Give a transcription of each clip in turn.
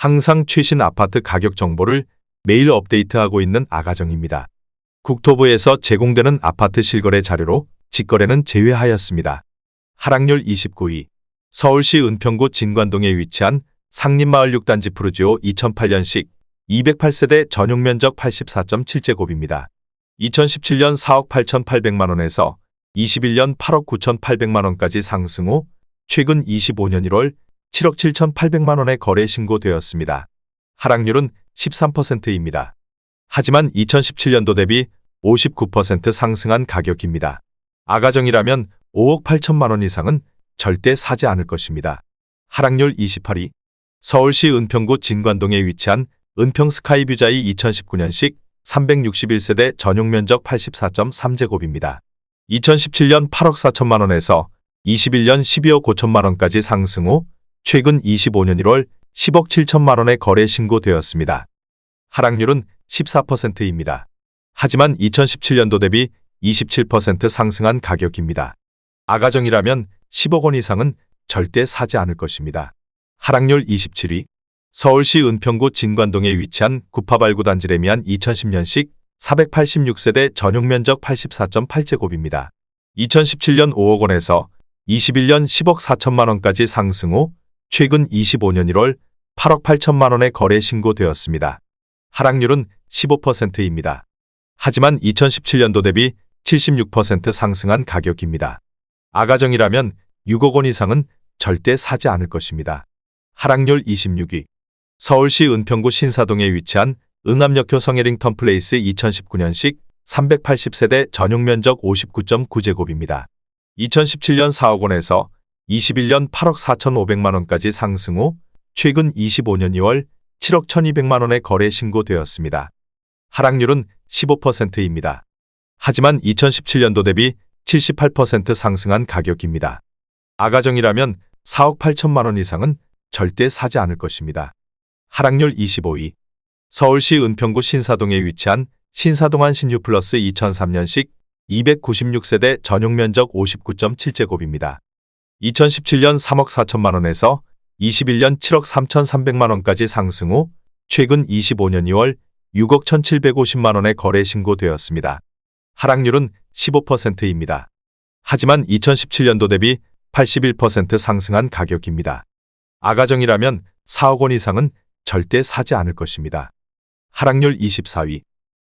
항상 최신 아파트 가격 정보를 매일 업데이트하고 있는 아가정입니다. 국토부에서 제공되는 아파트 실거래 자료로 직거래는 제외하였습니다. 하락률 29위. 서울시 은평구 진관동에 위치한 상림마을 6단지 푸르지오 2008년식 208세대 전용 면적 84.7제곱입니다. 2017년 4억 8,800만원에서 21년 8억 9,800만원까지 상승 후 최근 25년 1월 7억 7,800만원에 거래 신고되었습니다. 하락률은 13%입니다. 하지만 2017년도 대비 59% 상승한 가격입니다. 아가정이라면 5억 8천만원 이상은 절대 사지 않을 것입니다. 하락률 28위. 서울시 은평구 진관동에 위치한 은평 스카이뷰자이 2019년식 361세대 전용 면적 84.3제곱입니다. 2017년 8억 4천만원에서 21년 12억 5천만원까지 상승 후 최근 25년 1월 10억 7천만원에 거래 신고되었습니다. 하락률은 14%입니다. 하지만 2017년도 대비 27% 상승한 가격입니다. 아가정이라면 10억 원 이상은 절대 사지 않을 것입니다. 하락률 27위. 서울시 은평구 진관동에 위치한 구파발구 단지 레미안 2010년식 486세대 전용 면적 84.8제곱입니다. 2017년 5억 원에서 21년 10억 4천만원까지 상승 후 최근 25년 1월 8억 8천만원에 거래 신고되었습니다. 하락률은 15%입니다. 하지만 2017년도 대비 76% 상승한 가격입니다. 아가정이라면 6억 원 이상은 절대 사지 않을 것입니다. 하락률 26위. 서울시 은평구 신사동에 위치한 응암역효 성해링턴 플레이스 2019년식 380세대 전용 면적 59.9제곱입니다. 2017년 4억 원에서 21년 8억 4,500만원까지 상승 후 최근 25년 2월 7억 1,200만원에 거래 신고되었습니다. 하락률은 15%입니다. 하지만 2017년도 대비 78% 상승한 가격입니다. 아가정이라면 4억 8천만원 이상은 절대 사지 않을 것입니다. 하락률 25위. 서울시 은평구 신사동에 위치한 신사동안 신유플러스 2003년식 296세대 전용 면적 59.7제곱입니다. 2017년 3억 4천만원에서 21년 7억 3,300만원까지 상승 후 최근 25년 2월 6억 1,750만원에 거래 신고되었습니다. 하락률은 15%입니다. 하지만 2017년도 대비 81% 상승한 가격입니다. 아가정이라면 4억 원 이상은 절대 사지 않을 것입니다. 하락률 24위.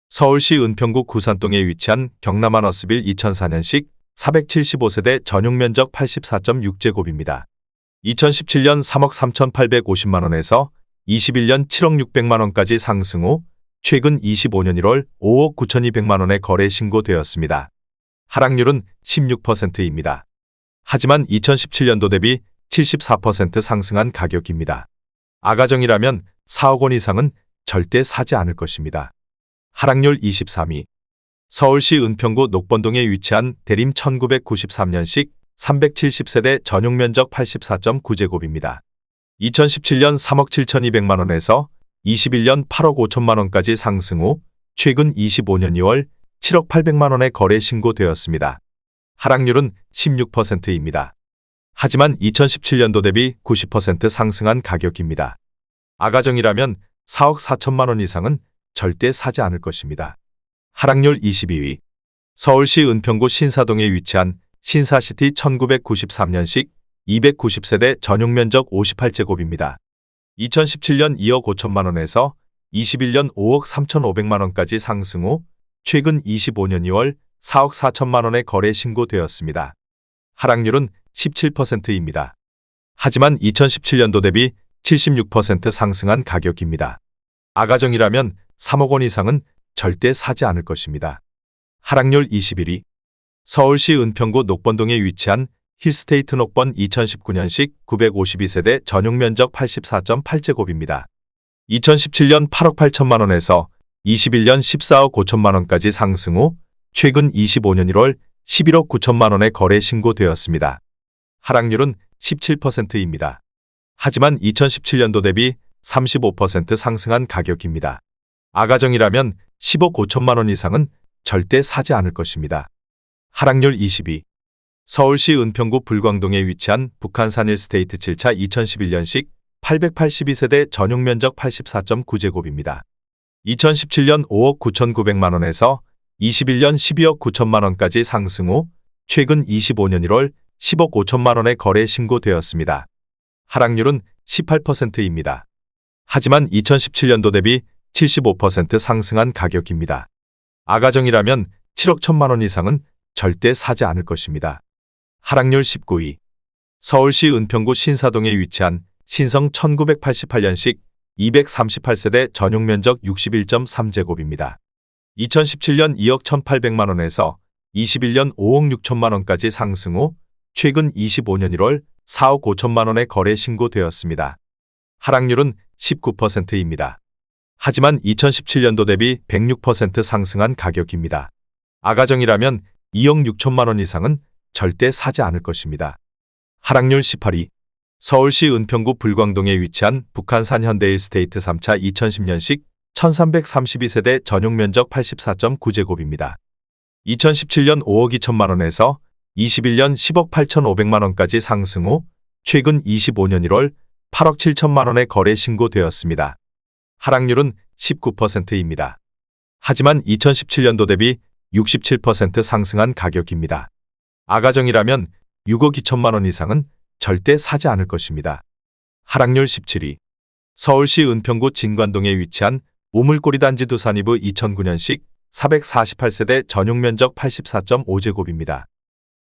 서울시 은평구 구산동에 위치한 경남한 어스빌 2004년식 475세대 전용 면적 84.6제곱입니다. 2017년 3억 3,850만원에서 21년 7억 600만원까지 상승 후 최근 25년 1월 5억 9,200만원에 거래 신고되었습니다. 하락률은 16%입니다. 하지만 2017년도 대비 74% 상승한 가격입니다. 아가정이라면 4억 원 이상은 절대 사지 않을 것입니다. 하락률 23위. 서울시 은평구 녹번동에 위치한 대림 1993년식 370세대 전용 면적 84.9제곱입니다. 2017년 3억 7,200만원에서 21년 8억 5천만원까지 상승 후 최근 25년 2월 7억 800만원에 거래 신고되었습니다. 하락률은 16%입니다. 하지만 2017년도 대비 90% 상승한 가격입니다. 아가정이라면 4억 4천만원 이상은 절대 사지 않을 것입니다. 하락률 22위. 서울시 은평구 신사동에 위치한 신사시티 1993년식 290세대 전용 면적 58제곱입니다. 2017년 2억 5천만원에서 21년 5억 3,500만원까지 상승 후 최근 25년 2월 4억 4천만원에 거래 신고되었습니다. 하락률은 17%입니다. 하지만 2017년도 대비 76% 상승한 가격입니다. 아가정이라면 3억 원 이상은 절대 사지 않을 것입니다. 하락률 21위. 서울시 은평구 녹번동에 위치한 힐스테이트 녹번 2019년식 952세대 전용 면적 84.8제곱입니다. 2017년 8억 8천만원에서 21년 14억 5천만원까지 상승 후 최근 25년 1월 11억 9천만원에 거래 신고되었습니다. 하락률은 17%입니다. 하지만 2017년도 대비 35% 상승한 가격입니다. 아가정이라면 10억 5천만원 이상은 절대 사지 않을 것입니다. 하락률 22. 서울시 은평구 불광동에 위치한 북한산 힐스테이트 7차 2011년식 882세대 전용 면적 84.9제곱입니다. 2017년 5억 9,900만 원에서 21년 12억 9천만 원까지 상승 후 최근 25년 1월 10억 5천만 원에 거래 신고되었습니다. 하락률은 18%입니다. 하지만 2017년도 대비 75% 상승한 가격입니다. 아가정이라면 7억 1천만 원 이상은 절대 사지 않을 것입니다. 하락률 19위. 서울시 은평구 신사동에 위치한 신성 1988년식 238세대 전용 면적 61.3제곱입니다. 2017년 2억 1,800만 원에서 21년 5억 6천만 원까지 상승 후 최근 25년 1월 4억 5천만 원에 거래 신고되었습니다. 하락률은 19%입니다. 하지만 2017년도 대비 106% 상승한 가격입니다. 아가정이라면 2억 6천만 원 이상은 절대 사지 않을 것입니다. 하락률 18위. 서울시 은평구 불광동에 위치한 북한산 현대일스테이트 3차 2010년식 1332세대 전용 면적 84.9제곱입니다. 2017년 5억 2천만 원에서 21년 10억 8,500만 원까지 상승 후 최근 25년 1월 8억 7천만 원에 거래 신고되었습니다. 하락률은 19%입니다. 하지만 2017년도 대비 67% 상승한 가격입니다. 아가정이라면 6억 2천만 원 이상은 절대 사지 않을 것입니다. 하락률 17위. 서울시 은평구 진관동에 위치한 우물꼬리 단지 두산이브 2009년식 448세대 전용 면적 84.5제곱입니다.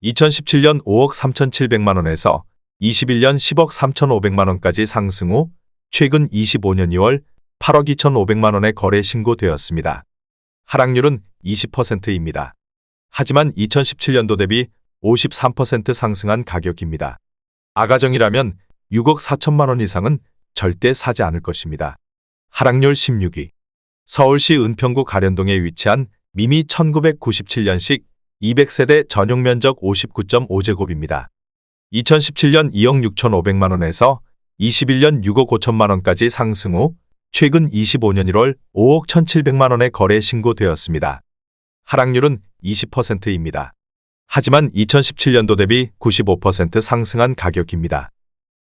2017년 5억 3,700만 원에서 21년 10억 3,500만 원까지 상승 후 최근 25년 2월 8억 2,500만 원에 거래 신고되었습니다. 하락률은 20%입니다. 하지만 2017년도 대비 53% 상승한 가격입니다. 아가정이라면 6억 4천만 원 이상은 절대 사지 않을 것입니다. 하락률 16위. 서울시 은평구 가련동에 위치한 미미 1997년식 200세대 전용 면적 59.5제곱입니다. 2017년 2억 6,500만 원에서 21년 6억 5천만 원까지 상승 후 최근 25년 1월 5억 1,700만 원에 거래 신고되었습니다. 하락률은 20%입니다. 하지만 2017년도 대비 95% 상승한 가격입니다.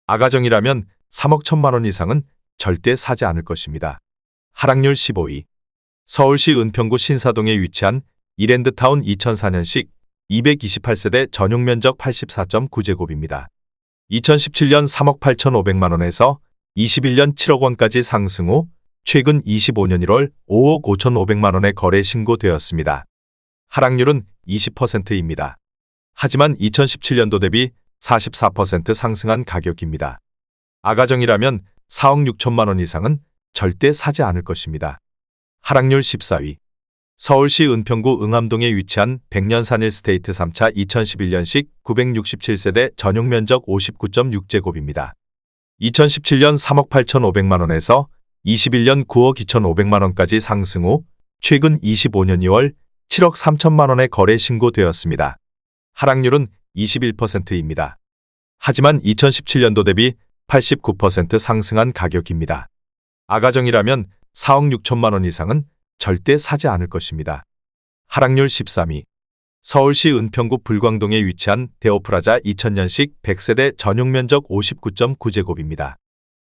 아가정이라면 3억 1천만 원 이상은 절대 사지 않을 것입니다. 하락률 15위. 서울시 은평구 신사동에 위치한 이랜드타운 2004년식 228세대 전용 면적 84.9제곱입니다. 2017년 3억 8,500만 원에서 21년 7억 원까지 상승 후 최근 25년 1월 5억 5,500만 원에 거래 신고되었습니다. 하락률은 20%입니다. 하지만 2017년도 대비 44% 상승한 가격입니다. 아가정이라면 4억 6천만 원 이상은 절대 사지 않을 것입니다. 하락률 14위. 서울시 은평구 응암동에 위치한 백년산일스테이트 3차 2011년식 967세대 전용 면적 59.6제곱입니다. 2017년 3억 8,500만 원에서 21년 9억 2,500만 원까지 상승 후 최근 25년 2월 7억 3천만 원에 거래 신고되었습니다. 하락률은 21%입니다. 하지만 2017년도 대비 89% 상승한 가격입니다. 아가정이라면 4억 6천만 원 이상은 절대 사지 않을 것입니다. 하락률 13위. 서울시 은평구 불광동에 위치한 대오프라자 2000년식 100세대 전용 면적 59.9제곱입니다.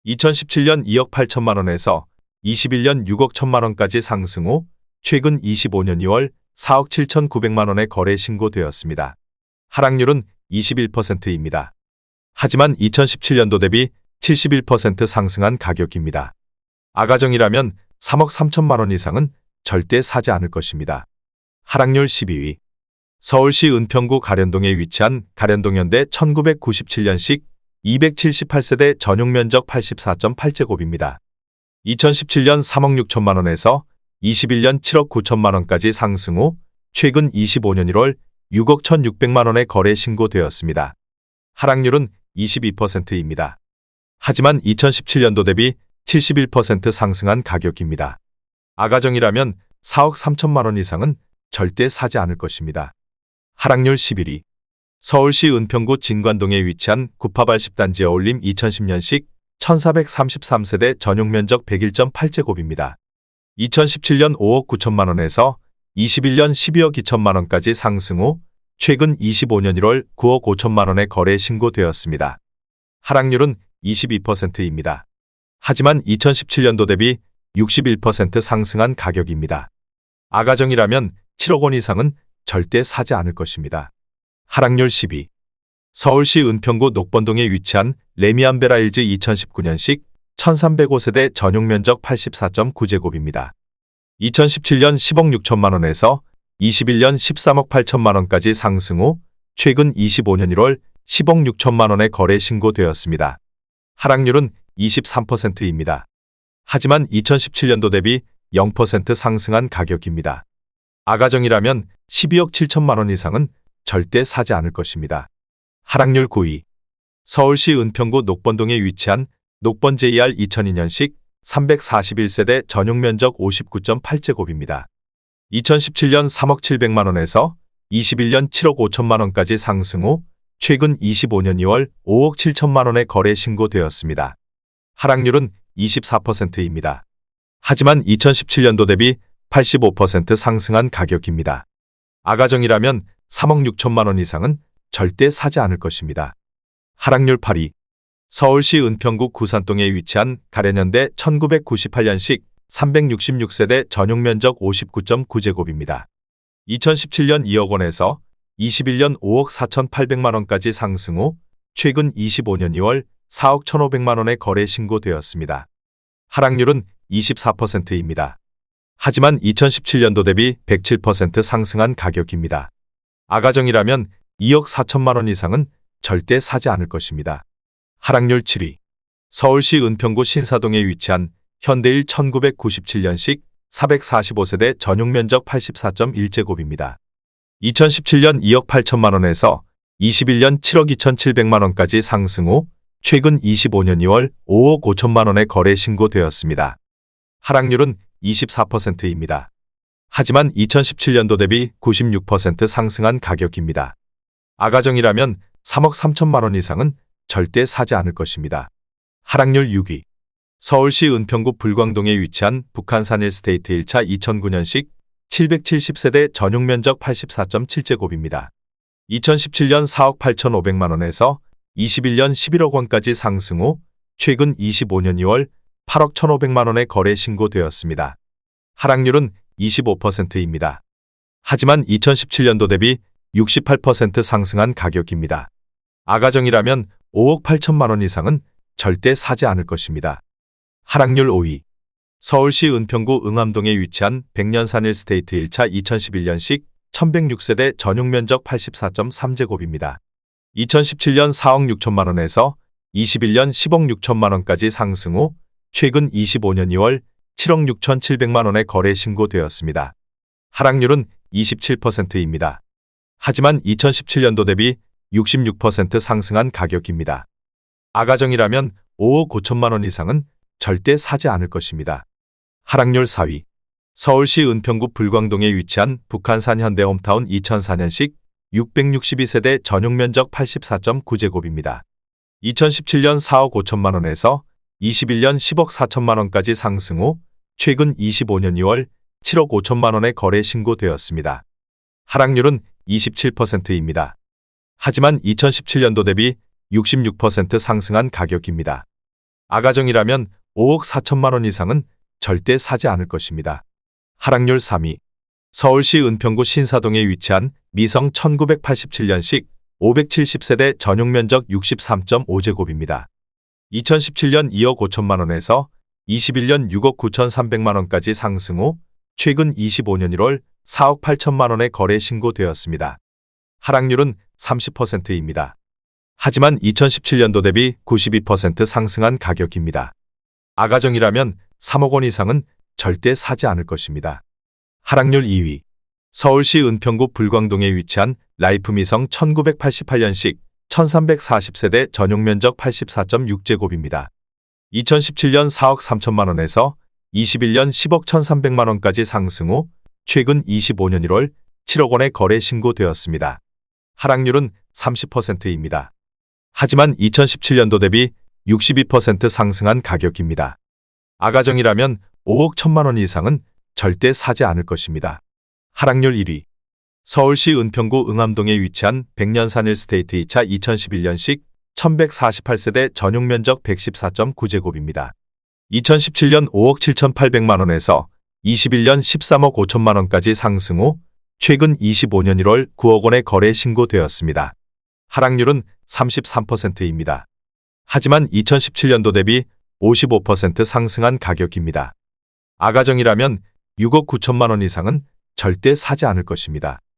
2017년 2억 8천만 원에서 21년 6억 1천만 원까지 상승 후 최근 25년 2월 4억 7,900만 원에 거래 신고되었습니다. 하락률은 21%입니다. 하지만 2017년도 대비 71% 상승한 가격입니다. 아가정이라면 3억 3천만 원 이상은 절대 사지 않을 것입니다. 하락률 12위. 서울시 은평구 가련동에 위치한 가련동현대 1997년식 278세대 전용 면적 84.8제곱입니다. 2017년 3억 6천만 원에서 21년 7억 9천만 원까지 상승 후 최근 25년 1월 6억 1,600만 원에 거래 신고되었습니다. 하락률은 22%입니다. 하지만 2017년도 대비 71% 상승한 가격입니다. 아가정이라면 4억 3천만 원 이상은 절대 사지 않을 것입니다. 하락률 11위. 서울시 은평구 진관동에 위치한 구파발 10단지 어울림 2010년식 1433세대 전용 면적 101.8제곱입니다. 2017년 5억 9천만 원에서 21년 12억 2천만 원까지 상승 후 최근 25년 1월 9억 5천만 원에 거래 신고되었습니다. 하락률은 22%입니다. 하지만 2017년도 대비 61% 상승한 가격입니다. 아가정이라면 7억 원 이상은 절대 사지 않을 것입니다. 하락률 12. 서울시 은평구 녹번동에 위치한 레미안베라일즈 2019년식 1305세대 전용 면적 84.9제곱입니다. 2017년 10억 6천만 원에서 21년 13억 8천만 원까지 상승 후 최근 25년 1월 10억 6천만 원에 거래 신고되었습니다. 하락률은 23%입니다. 하지만 2017년도 대비 0% 상승한 가격입니다. 아가정이라면 12억 7천만 원 이상은 절대 사지 않을 것입니다. 하락률 9위. 서울시 은평구 녹번동에 위치한 녹번 JR 2002년식 341세대 전용 면적 59.8제곱입니다. 2017년 3억 7백만 원에서 21년 7억 5천만 원까지 상승 후 최근 25년 2월 5억 7천만 원에 거래 신고되었습니다. 하락률은 24%입니다. 하지만 2017년도 대비 85% 상승한 가격입니다. 아가정이라면 3억 6천만 원 이상은 절대 사지 않을 것입니다. 하락률 8위. 서울시 은평구 구산동에 위치한 가련현대 1998년식 366세대 전용 면적 59.9제곱입니다. 2017년 2억 원에서 21년 5억 4,800만 원까지 상승 후 최근 25년 2월 4억 1,500만 원에 거래 신고되었습니다. 하락률은 24%입니다. 하지만 2017년도 대비 107% 상승한 가격입니다. 아가정이라면 2억 4천만 원 이상은 절대 사지 않을 것입니다. 하락률 7위. 서울시 은평구 신사동에 위치한 현대일 1997년식 445세대 전용 면적 84.1제곱입니다. 2017년 2억 8천만 원에서 21년 7억 2,700만 원까지 상승 후 최근 25년 2월 5억 5천만 원에 거래 신고되었습니다. 하락률은 24%입니다. 하지만 2017년도 대비 96% 상승한 가격입니다. 아가정이라면 3억 3천만 원 이상은 절대 사지 않을 것입니다. 하락률 6위. 서울시 은평구 불광동에 위치한 북한산 일스테이트 1차 2009년식 770세대 전용 면적 84.7제곱입니다. 2017년 4억 8,500만 원에서 21년 11억 원까지 상승 후 최근 25년 2월 8억 1,500만 원에 거래 신고되었습니다. 하락률은 25%입니다. 하지만 2017년도 대비 68% 상승한 가격입니다. 아가정이라면 5억 8천만 원 이상은 절대 사지 않을 것입니다. 하락률 5위. 서울시 은평구 응암동에 위치한 백년산 일스테이트 1차 2011년식 1106세대 전용 면적 84.3제곱입니다. 2017년 4억 6천만 원에서 21년 10억 6천만 원까지 상승 후 최근 25년 2월 7억 6,700만 원에 거래 신고되었습니다. 하락률은 27%입니다. 하지만 2017년도 대비 66% 상승한 가격입니다. 아가정이라면 5억 5천만 원 이상은 절대 사지 않을 것입니다. 하락률 4위. 서울시 은평구 불광동에 위치한 북한산 현대홈타운 2004년식 662세대 전용 면적 84.9제곱입니다. 2017년 4억 5천만 원에서 21년 10억 4천만 원까지 상승 후 최근 25년 2월 7억 5천만 원에 거래 신고되었습니다. 하락률은 27%입니다. 하지만 2017년도 대비 66% 상승한 가격입니다. 아가정이라면 5억 4천만 원 이상은 절대 사지 않을 것입니다. 하락률 3위. 서울시 은평구 신사동에 위치한 미성 1987년식 570세대 전용 면적 63.5제곱입니다. 2017년 2억 5천만 원에서 21년 6억 9,300만 원까지 상승 후 최근 25년 1월 4억 8천만 원에 거래 신고되었습니다. 하락률은 30%입니다. 하지만 2017년도 대비 92% 상승한 가격입니다. 아가정이라면 3억 원 이상은 절대 사지 않을 것입니다. 하락률 2위. 서울시 은평구 불광동에 위치한 라이프미성 1988년식 1340세대 전용 면적 84.6제곱입니다. 2017년 4억 3천만 원에서 21년 10억 1,300만 원까지 상승 후 최근 25년 1월 7억 원에 거래 신고되었습니다. 하락률은 30%입니다. 하지만 2017년도 대비 62% 상승한 가격입니다. 아가정이라면 5억 1천만 원 이상은 절대 사지 않을 것입니다. 하락률 1위. 서울시 은평구 응암동에 위치한 백년산 일스테이트 2차 2011년식 1148세대 전용 면적 114.9제곱입니다. 2017년 5억 7,800만 원에서 21년 13억 5천만 원까지 상승 후 최근 25년 1월 9억 원의 거래 신고되었습니다. 하락률은 33%입니다. 하지만 2017년도 대비 55% 상승한 가격입니다. 아가정이라면 6억 9천만 원 이상은 절대 사지 않을 것입니다.